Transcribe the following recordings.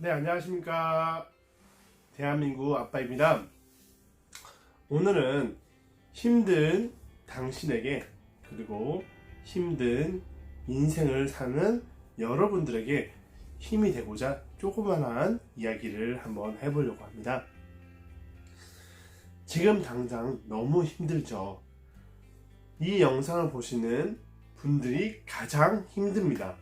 네, 안녕하십니까. 대한민국 아빠입니다. 오늘은 힘든 당신에게, 그리고 힘든 인생을 사는 여러분들에게 힘이 되고자 조그만한 이야기를 한번 해보려고 합니다. 지금 당장 너무 힘들죠. 이 영상을 보시는 분들이 가장 힘듭니다.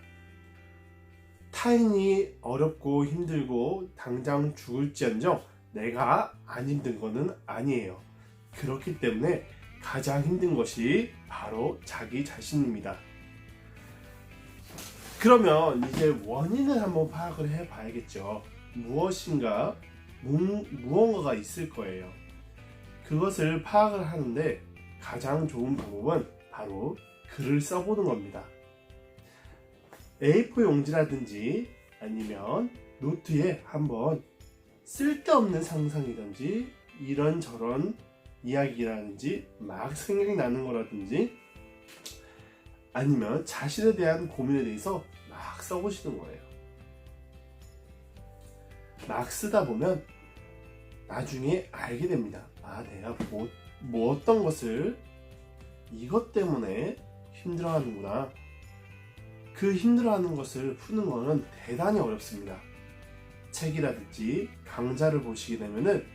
타인이 어렵고 힘들고 당장 죽을지언정 내가 안 힘든 거는 아니에요. 그렇기 때문에 가장 힘든 것이 바로 자기 자신입니다. 그러면 이제 원인을 한번 파악을 해 봐야겠죠. 무언가가 있을 거예요. 그것을 파악을 하는데 가장 좋은 방법은 바로 글을 써보는 겁니다. A4 용지라든지 아니면 노트에 한번 쓸데없는 상상이든지 이런저런 이야기라든지 막 생각이 나는 거라든지 아니면 자신에 대한 고민에 대해서 막 써보시는 거예요. 막 쓰다 보면 나중에 알게 됩니다. 내가 어떤 것을 이것 때문에 힘들어하는구나. 그 힘들어하는 것을 푸는 것은 대단히 어렵습니다. 책이라든지 강좌를 보시게 되면은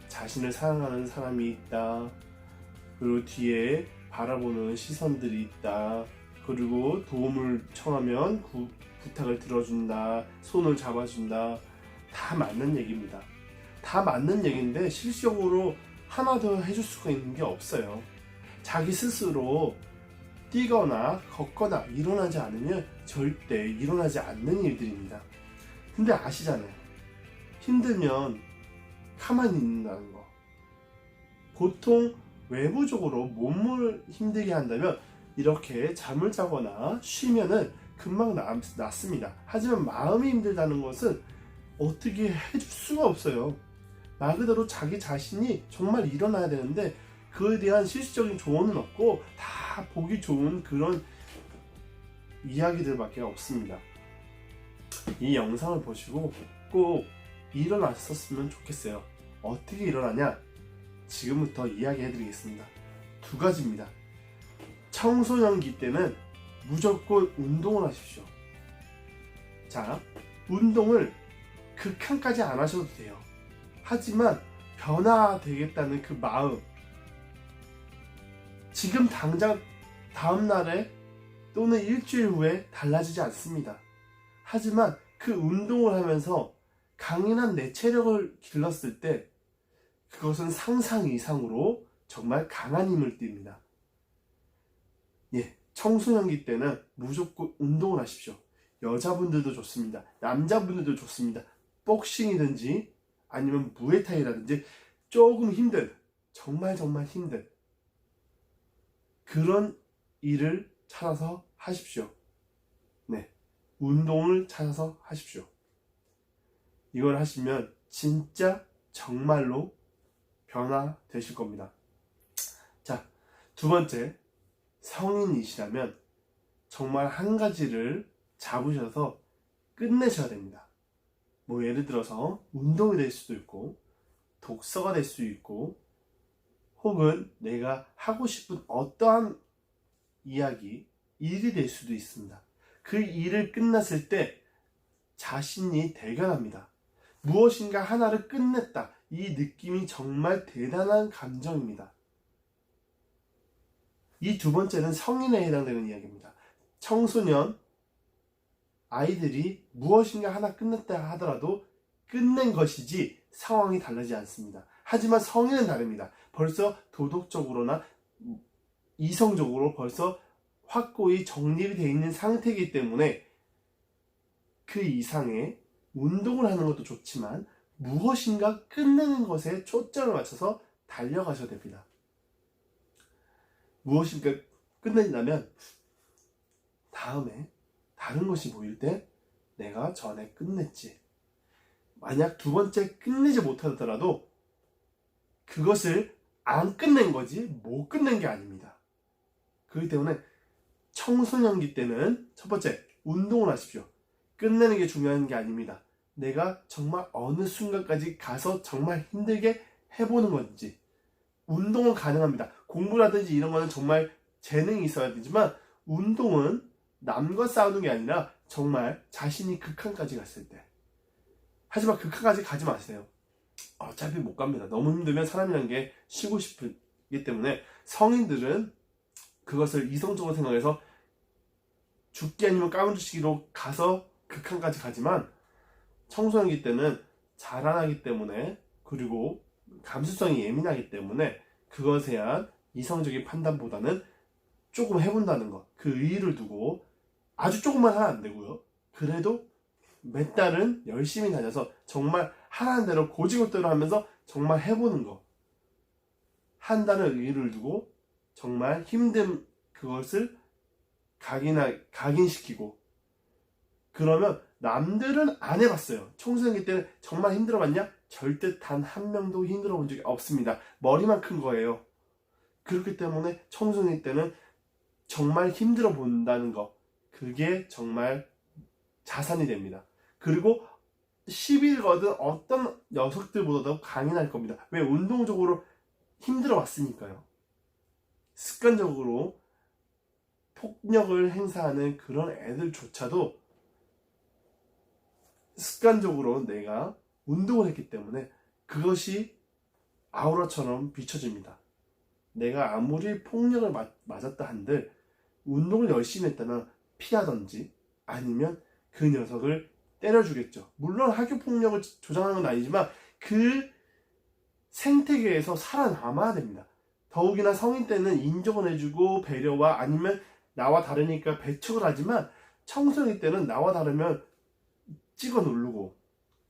자신을 사랑하는 사람이 있다. 그리고 뒤에 바라보는 시선들이 있다. 그리고 도움을 청하면 부탁을 들어준다. 손을 잡아준다. 다 맞는 얘기입니다. 다 맞는 얘기인데 실질적으로 하나 더 해줄 수가 있는 게 없어요. 자기 스스로 뛰거나 걷거나 일어나지 않으면 절대 일어나지 않는 일들입니다. 근데 아시잖아요. 힘들면 가만히 있는다는 거. 보통 외부적으로 몸을 힘들게 한다면 이렇게 잠을 자거나 쉬면은 금방 낫습니다. 하지만 마음이 힘들다는 것은 어떻게 해줄 수가 없어요. 말 그대로 자기 자신이 정말 일어나야 되는데 그에 대한 실질적인 조언은 없고 다 보기 좋은 그런 이야기들밖에 없습니다. 이 영상을 보시고 꼭 일어나셨으면 좋겠어요. 어떻게 일어나냐? 지금부터 이야기해 드리겠습니다. 두 가지입니다. 청소년기 때는 무조건 운동을 하십시오. 자, 운동을 극한까지 안 하셔도 돼요. 하지만 변화되겠다는 그 마음, 지금 당장 다음날에 또는 일주일 후에 달라지지 않습니다. 하지만 그 운동을 하면서 강인한 내 체력을 길렀을 때 그것은 상상 이상으로 정말 강한 힘을 띱니다. 청소년기 때는 무조건 운동을 하십시오. 여자분들도 좋습니다. 남자분들도 좋습니다. 복싱이든지 아니면 무에타이라든지 조금 힘든, 정말 힘든 그런 일을 찾아서 하십시오. 운동을 찾아서 하십시오. 이걸 하시면 진짜 정말로 변화되실 겁니다. 자, 두 번째, 성인이시라면 정말 한 가지를 잡으셔서 끝내셔야 됩니다. 예를 들어서 운동이 될 수도 있고 독서가 될 수도 있고 혹은 내가 하고 싶은 어떠한 이야기, 일이 될 수도 있습니다. 그 일을 끝났을 때 자신이 대견합니다. 무엇인가 하나를 끝냈다. 이 느낌이 정말 대단한 감정입니다. 이 두 번째는 성인에 해당되는 이야기입니다. 청소년, 아이들이 무엇인가 하나 끝냈다 하더라도 끝낸 것이지 상황이 다르지 않습니다. 하지만 성인은 다릅니다. 벌써 도덕적으로나 이성적으로 벌써 확고히 정립이 되어 있는 상태이기 때문에 그 이상의 운동을 하는 것도 좋지만 무엇인가 끝내는 것에 초점을 맞춰서 달려가셔야 됩니다. 무엇인가 끝낸다면 다음에 다른 것이 보일 때 내가 전에 끝냈지. 만약 두 번째 끝내지 못하더라도 그것을 안 끝낸 거지 못 끝낸 게 아닙니다. 그렇기 때문에 청소년기 때는 첫 번째 운동을 하십시오. 끝내는 게 중요한 게 아닙니다. 내가 정말 어느 순간까지 가서 정말 힘들게 해보는 건지. 운동은 가능합니다. 공부라든지 이런 거는 정말 재능이 있어야 되지만 운동은 남과 싸우는 게 아니라 정말 자신이 극한까지 갔을 때. 하지만 극한까지 가지 마세요. 어차피 못 갑니다. 너무 힘들면 사람이란 게 쉬고 싶기 때문에 성인들은 그것을 이성적으로 생각해서 죽기 아니면 까무러치기로 가서 극한까지 가지만 청소년기 때는 자라나기 때문에 그리고 감수성이 예민하기 때문에 그것에 대한 이성적인 판단보다는 조금 해본다는 것, 그 의의를 두고 아주 조금만 하면 안 되고요. 그래도 몇 달은 열심히 다녀서 정말 하라는 대로 고지고대로 하면서 정말 해보는 거. 한다는 의의를 두고 정말 힘든 그것을 각인시키고 그러면 남들은 안 해봤어요. 청소년기 때는 정말 힘들어봤냐? 절대 단 한 명도 힘들어 본 적이 없습니다. 머리만 큰 거예요. 그렇기 때문에 청소년기 때는 정말 힘들어 본다는 거, 그게 정말 자산이 됩니다. 그리고 10일거든 어떤 녀석들보다도 강인할 겁니다. 왜? 운동적으로 힘들어 왔으니까요. 습관적으로 폭력을 행사하는 그런 애들조차도 습관적으로 내가 운동을 했기 때문에 그것이 아우라처럼 비춰집니다. 내가 아무리 폭력을 맞았다 한들 운동을 열심히 했다면 피하던지 아니면 그 녀석을 때려주겠죠. 물론 학교 폭력을 조장하는 건 아니지만 그 생태계에서 살아남아야 됩니다. 더욱이나 성인 때는 인정을 해주고 배려와 아니면 나와 다르니까 배척을 하지만 청소년 때는 나와 다르면 찍어 누르고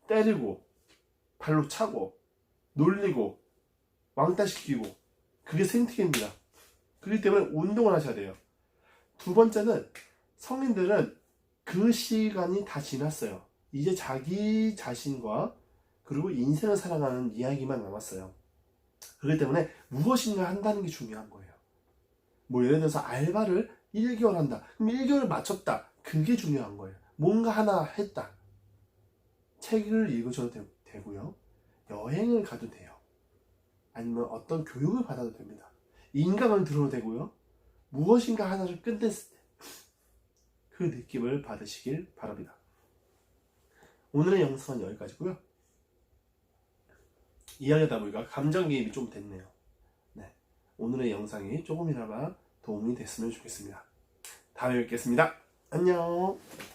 때리고 발로 차고 놀리고 왕따시키고 그게 생태계입니다. 그렇기 때문에 운동을 하셔야 돼요. 두 번째는 성인들은 그 시간이 다 지났어요. 이제 자기 자신과 그리고 인생을 살아가는 이야기만 남았어요. 그렇기 때문에 무엇인가 한다는 게 중요한 거예요. 뭐 예를 들어서 알바를 1개월 한다. 그럼 1개월 맞췄다. 그게 중요한 거예요. 뭔가 하나 했다. 책을 읽으셔도 되고요. 여행을 가도 돼요. 아니면 어떤 교육을 받아도 됩니다. 인강을 들어도 되고요. 무엇인가 하나를 끝냈을 때 그 느낌을 받으시길 바랍니다. 오늘의 영상은 여기까지고요. 이야기하다 보니까 감정이입이 좀 됐네요. 네, 오늘의 영상이 조금이나마 도움이 됐으면 좋겠습니다. 다음에 뵙겠습니다. 안녕.